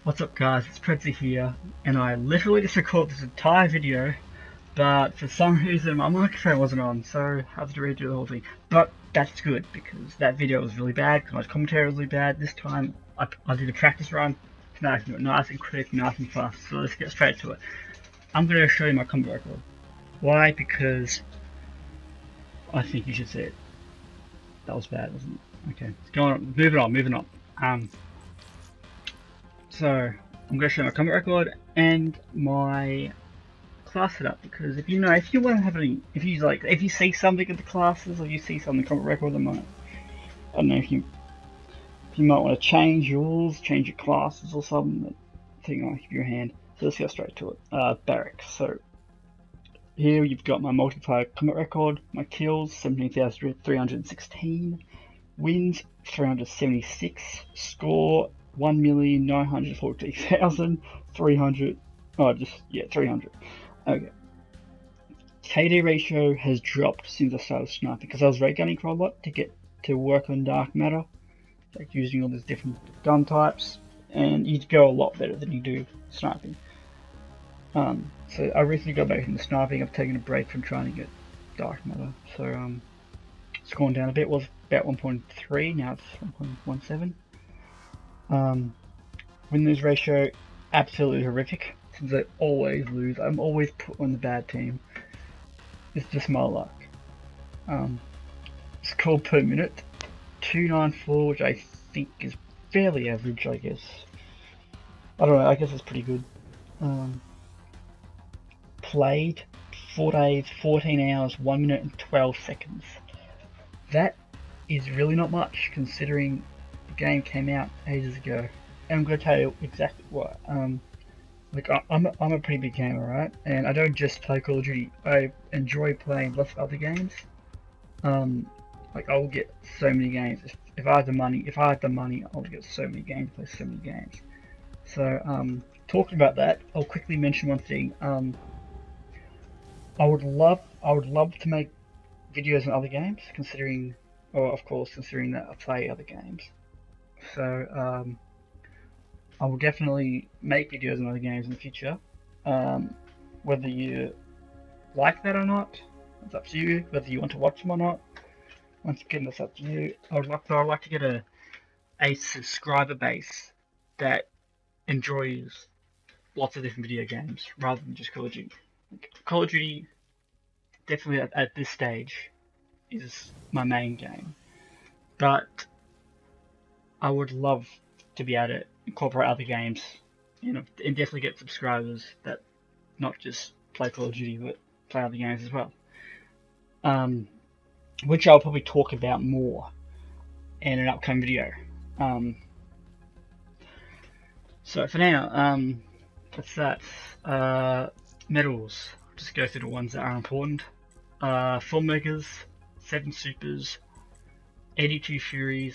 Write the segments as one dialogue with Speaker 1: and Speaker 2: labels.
Speaker 1: What's up guys, it's Predzyyy here, and I literally just recorded this entire video, but for some reason my microphone wasn't on, so I had to redo the whole thing. But that's good, because that video was really bad, because my commentary was really bad. This time I did a practice run, and I can do it nice and quick, nice and fast, so let's get straight to it. I'm going to show you my combat record. Why? Because I think you should see it. That was bad, wasn't it? Okay, going on, moving on. So I'm going to show my combat record and my class setup, because if you want to have any, if you see something in the classes or you see something in the combat record that might, I don't know, if you might want to change yours, change your classes or something, that thing I'll give you a hand. So let's go straight to it. Barracks. So here you've got my multiplayer combat record, my kills 17,316, wins 376, score 1,943,300. Oh, 300. Okay. KD ratio has dropped since I started sniping, because I was ray gunning quite a lot to get to work on dark matter, like using all these different gun types, and you'd go a lot better than you do sniping. So I recently got back into sniping. I've taken a break from trying to get dark matter, so it's gone down a bit. It was about 1.3, now it's 1.17. Win-lose ratio, absolutely horrific, since I always lose. I'm always put on the bad team. It's just my luck. Score per minute, 294, which I think is fairly average, I guess. I don't know, I guess it's pretty good. Played, 4 days, 14 hours, 1 minute and 12 seconds. That is really not much, considering the game came out ages ago. And I'm going to tell you exactly why. Like, I'm a pretty big gamer, right? And I don't just play Call of Duty. I enjoy playing lots of other games. Like, I'll get so many games. If I had the money, I would get so many games, play so many games. So, talking about that, I'll quickly mention one thing. I would love to make videos on other games, considering that I play other games. So, I will definitely make videos on other games in the future. Whether you like that or not, it's up to you. Whether you want to watch them or not, once again, that's up to you. I'd like to get a subscriber base that enjoys lots of different video games rather than just Call of Duty. Call of Duty, definitely at this stage, is my main game, but I would love to be able to incorporate other games, and definitely get subscribers that not just play Call of Duty but play other games as well, which I'll probably talk about more in an upcoming video. So for now, that's that. Medals, just go through the ones that are important. 4 Megas, 7 Supers, 82 Furies,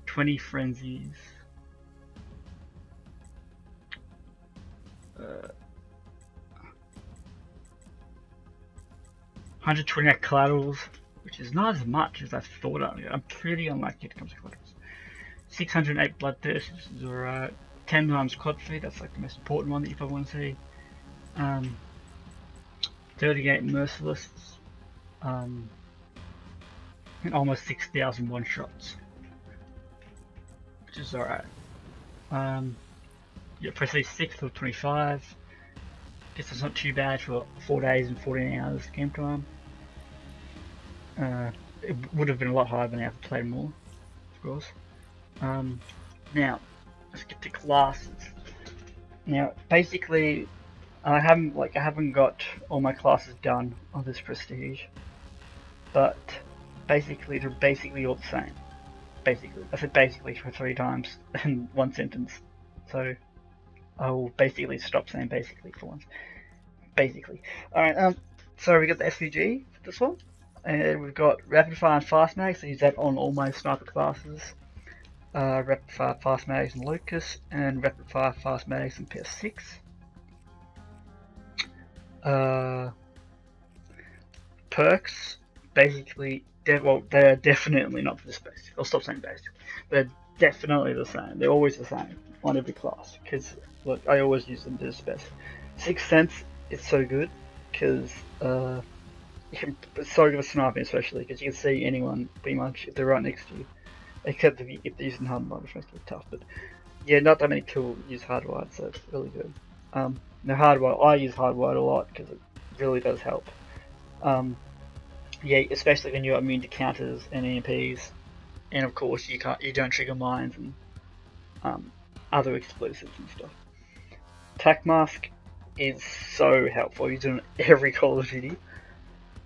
Speaker 1: 20 Frenzies, 128 collaterals, which is not as much as I thought. I'm pretty unlucky when it comes to collaterals. 608 Bloodthirst, which is alright. 10 times quad feed, that's like the most important one that you probably want to see. 38 Merciless, and almost 6,000 one shots, which is alright. Yeah, Predzyyy 6 till 25. Guess it's not too bad for 4 days and 14 hours game time. It would have been a lot higher than I have to play more, of course. Now, let's get to classes. Now, basically, I haven't got all my classes done on this Prestige, but basically they're basically all the same. Basically, I said basically for 3 times in one sentence, so I will basically stop saying basically for once. Basically, all right. So we got the SVG for this one, and we've got rapid fire and fast mag. So use that on all my sniper classes. Rapid fire fast mags and Lucas, and rapid fire fast mags and PS6. Perks, basically, they're definitely not for this basic. I'll stop saying basic. They're definitely the same. They're always the same on every class. Because look, I always use them to the best. Sixth Sense is so good because you can. It's so good for sniping, especially because you can see anyone pretty much if they're right next to you. Except if they're using hardwired, which makes it tough. But yeah, not that many people use hardwired, so it's really good. Now hardwired, I use hardwired a lot because it really does help. Yeah, especially when you're immune to counters and EMPs, and of course you don't trigger mines and other explosives and stuff. Tac mask is so helpful. You do it in every Call of Duty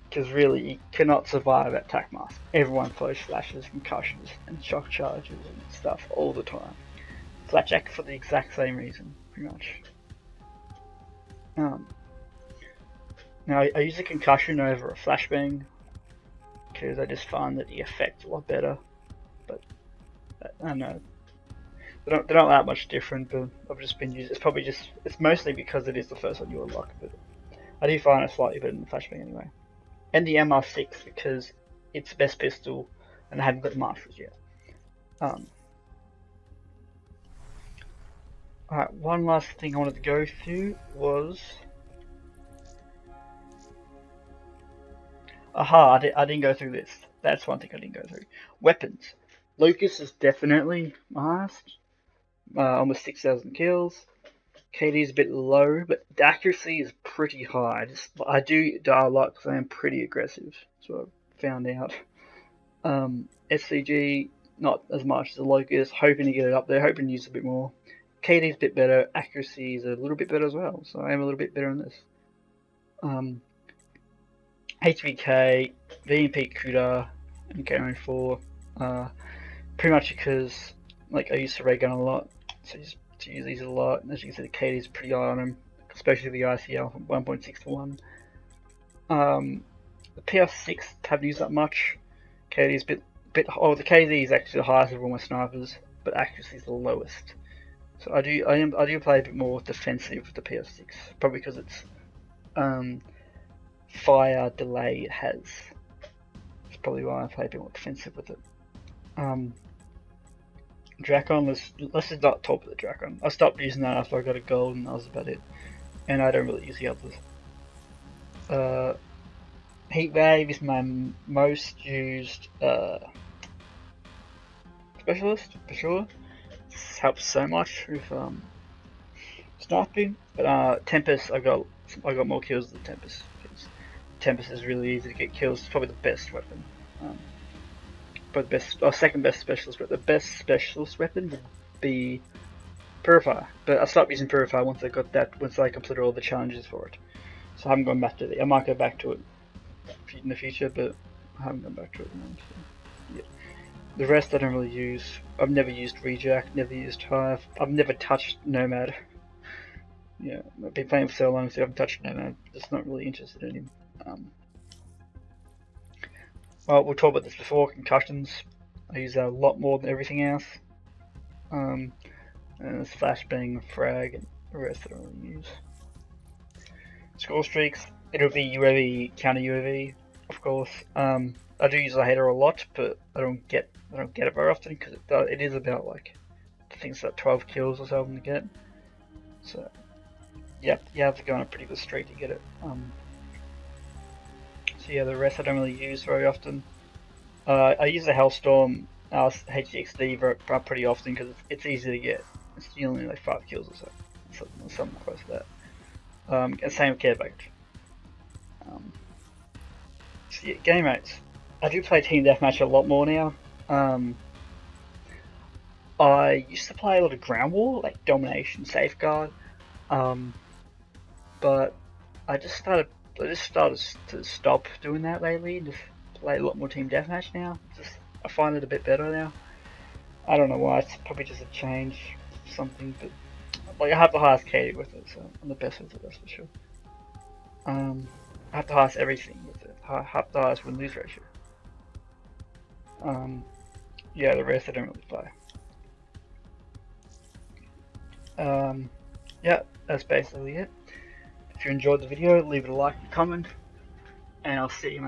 Speaker 1: because really you cannot survive at tac mask. Everyone throws flashes, concussions, and shock charges and stuff all the time. Flatjack for the exact same reason, pretty much. Now I use a concussion over a flashbang because I just find that the effect's a lot better. But I don't know, they're not that much different. But I've just been using. It's mostly because it is the first one you unlock. But I do find it slightly better than the flashbang anyway. And the MR6 because it's the best pistol, and I haven't got the marshals yet. Alright, one last thing I wanted to go through was... Aha, I didn't go through this. That's one thing I didn't go through. Weapons. Lucas is definitely my highest. Almost 6,000 kills. KD is a bit low, but the accuracy is pretty high. I do die a lot because I am pretty aggressive. That's what I found out. SCG, not as much as the Lucas. Hoping to get it up there. Hoping to use it a bit more. KD is a bit better. Accuracy is a little bit better as well. So I am a little bit better in this. HVK, VMP CUDA, and KO4. Pretty much because like I used to ray gun a lot, so I used to use these a lot. And as you can see, the KD is pretty high on them, especially the ICL from 1.6 to 1. The PS6 haven't used that much. KD is a bit. Oh, the KD is actually the highest of all my snipers, but accuracy is the lowest. So I do play a bit more defensive with the PS6, probably because it's fire delay it has. That's probably why I play a bit more defensive with it. Drakon, let's just not talk about the Drakon. I stopped using that after I got a gold and that was about it. And I don't really use the others. Heatwave is my most used specialist, for sure. This helps so much with sniping. But Tempest, I got more kills than Tempest. Tempest is really easy to get kills. It's probably the best weapon. But the best, or second best specialist, but the best specialist weapon would be Purifier. But I stopped using Purifier once I completed all the challenges for it. So I haven't gone back to it. I might go back to it in the future, but I haven't gone back to it at the moment. So, yeah. The rest I don't really use. I've never used Rejack, never used Hive. I've never touched Nomad. Yeah, I've been playing for so long, so I haven't touched Nomad. Just not really interested in him. Well, we'll talk about this before. Concussions, I use that a lot more than everything else. And there's flashbang, frag, and the rest I don't really use. Score streaks, it'll be UAV, counter UAV, of course. I do use the hater a lot, but I don't get it very often because it is about like I think it's like 12 kills or something to get. So yeah, you have to go on a pretty good streak to get it. So yeah, the rest I don't really use very often. I use the Hellstorm HDXD pretty often because it's easy to get. It's only like 5 kills or so, something close to that. And same with Care Package. So yeah, game rates. I do play Team Deathmatch a lot more now. I used to play a lot of Ground War, like Domination, Safeguard, but I just started to stop doing that lately and just play a lot more Team Deathmatch now. I find it a bit better now. I don't know why, it's probably just a change or something, but like I have the highest KD with it, so I'm the best with it, that's for sure. I have the highest everything with it. I have the highest win-lose ratio. Yeah, the rest I don't really play. Yeah, that's basically it. If you enjoyed the video, leave it a like and comment, and I'll see you.